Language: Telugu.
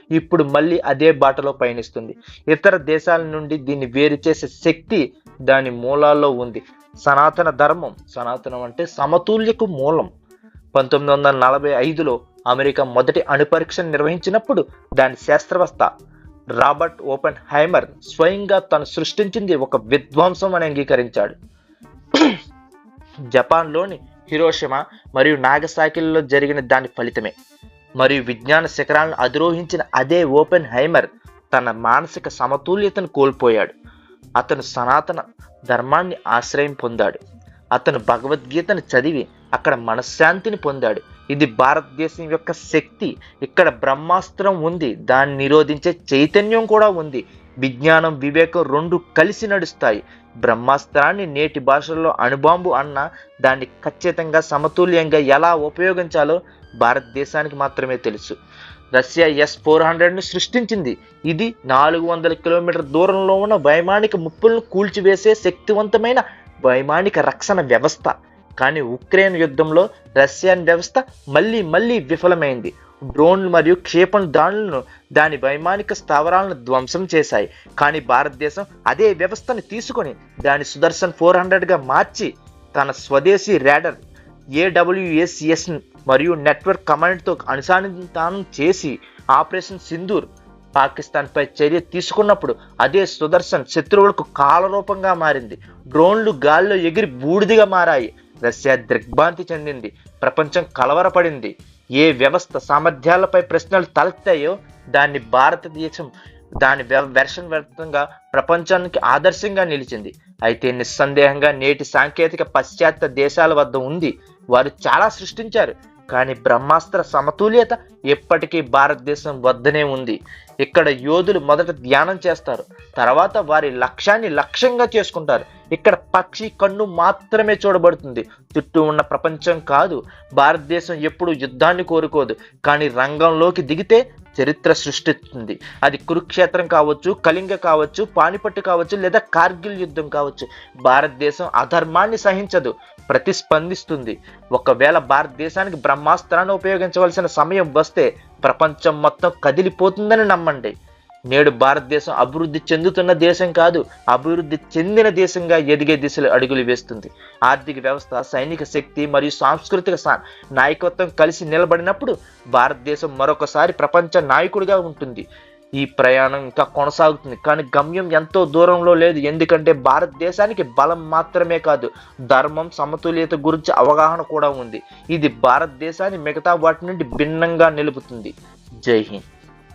ఇప్పుడు మళ్ళీ అదే బాటలో పయనిస్తుంది. ఇతర దేశాల నుండి దీన్ని వేరు చేసే శక్తి దాని మూలాల్లో ఉంది. సనాతన ధర్మం, సనాతనం అంటే సమతుల్యకు మూలం. 1945లో అమెరికా మొదటి అణుపరీక్షను నిర్వహించినప్పుడు దాని శాస్త్రవేత్త రాబర్ట్ ఓపెన్ హైమర్ స్వయంగా తను సృష్టించింది ఒక విధ్వంసం అని అంగీకరించాడు. జపాన్లోని హిరోషిమా మరియు నాగసాకిలలో జరిగిన దాని ఫలితమే. మరియు విజ్ఞాన శిఖరాలను అధిరోహించిన అదే ఓపెన్ హైమర్ తన మానసిక సమతుల్యతను కోల్పోయాడు. అతను సనాతన ధర్మాన్ని ఆశ్రయం పొందాడు. అతను భగవద్గీతను చదివి అక్కడ మనశ్శాంతిని పొందాడు. ఇది భారతదేశం యొక్క శక్తి. ఇక్కడ బ్రహ్మాస్త్రం ఉంది, దాన్ని నిరోధించే చైతన్యం కూడా ఉంది. విజ్ఞానం, వివేకం రెండు కలిసి నడుస్తాయి. బ్రహ్మాస్త్రాన్ని నేటి భాషల్లో అణుబాంబు అన్న దాన్ని ఖచ్చితంగా సమతుల్యంగా ఎలా ఉపయోగించాలో భారతదేశానికి మాత్రమే తెలుసు. రష్యా S-400ను సృష్టించింది. ఇది 400 కిలోమీటర్ల దూరంలో ఉన్న వైమానిక ముప్పులను కూల్చివేసే శక్తివంతమైన వైమానిక రక్షణ వ్యవస్థ. కానీ ఉక్రెయిన్ యుద్ధంలో రష్యన్ వ్యవస్థ మళ్ళీ విఫలమైంది. డ్రోన్లు మరియు క్షేపణ దాడులను దాని వైమానిక స్థావరాలను ధ్వంసం చేశాయి. కానీ భారతదేశం అదే వ్యవస్థను తీసుకొని దాని సుదర్శన్ 400గా మార్చి తన స్వదేశీ రాడార్ AWACS మరియు నెట్వర్క్ కమాండ్తో అనుసంధానం చేసి ఆపరేషన్ సింధూర్ పాకిస్తాన్పై చర్య తీసుకున్నప్పుడు అదే సుదర్శన్ శత్రువులకు కాలరూపంగా మారింది. డ్రోన్లు గాల్లో ఎగిరి బూడిదిగా మారాయి. రష్యా దిగ్భ్రాంతి చెందింది. ప్రపంచం కలవరపడింది. ఏ వ్యవస్థ సామర్థ్యాలపై ప్రశ్నలు తలెత్తాయో దాన్ని భారతదేశం దాని వెర్షన్ వ్యాప్తంగా ప్రపంచానికి ఆదర్శంగా నిలిచింది. అయితే నిస్సందేహంగా నేటి సాంకేతిక పాశ్చాత్య దేశాల వద్ద ఉంది. వారు చాలా సృష్టించారు, కానీ బ్రహ్మాస్త్ర సమతుల్యత ఎప్పటికీ భారతదేశం వద్దనే ఉంది. ఇక్కడ యోధులు మొదట ధ్యానం చేస్తారు, తర్వాత వారి లక్ష్యాన్ని లక్ష్యంగా చేసుకుంటారు. ఇక్కడ పక్షి కన్ను మాత్రమే చూడబడుతుంది, చుట్టూ ఉన్న ప్రపంచం కాదు. భారతదేశం ఎప్పుడు యుద్ధాన్ని కోరుకోదు, కానీ రంగంలోకి దిగితే చరిత్ర సృష్టిస్తుంది. అది కురుక్షేత్రం కావచ్చు, కళింగ కావచ్చు, పానిపట్టు కావచ్చు, లేదా కార్గిల్ యుద్ధం కావచ్చు. భారతదేశం అధర్మాన్ని సహించదు, ప్రతిస్పందిస్తుంది. ఒకవేళ భారతదేశానికి బ్రహ్మాస్త్రాన్ని ఉపయోగించవలసిన సమయం వస్తే ప్రపంచం మొత్తం కదిలిపోతుందని నమ్మండి. నేడు భారతదేశం అభివృద్ధి చెందుతున్న దేశం కాదు, అభివృద్ధి చెందిన దేశంగా ఎదిగే దిశలో అడుగులు వేస్తుంది. ఆర్థిక వ్యవస్థ, సైనిక శక్తి మరియు సాంస్కృతిక నాయకత్వం కలిసి నిలబడినప్పుడు భారతదేశం మరొకసారి ప్రపంచ నాయకుడిగా ఉంటుంది. ఈ ప్రయాణం ఇంకా కొనసాగుతుంది, కానీ గమ్యం ఎంతో దూరంలో లేదు. ఎందుకంటే భారతదేశానికి బలం మాత్రమే కాదు, ధర్మం, సమతుల్యత గురించి అవగాహన కూడా ఉంది. ఇది భారతదేశాన్ని మిగతా వాటి నుండి భిన్నంగా నిలుపుతుంది. జై హింద్.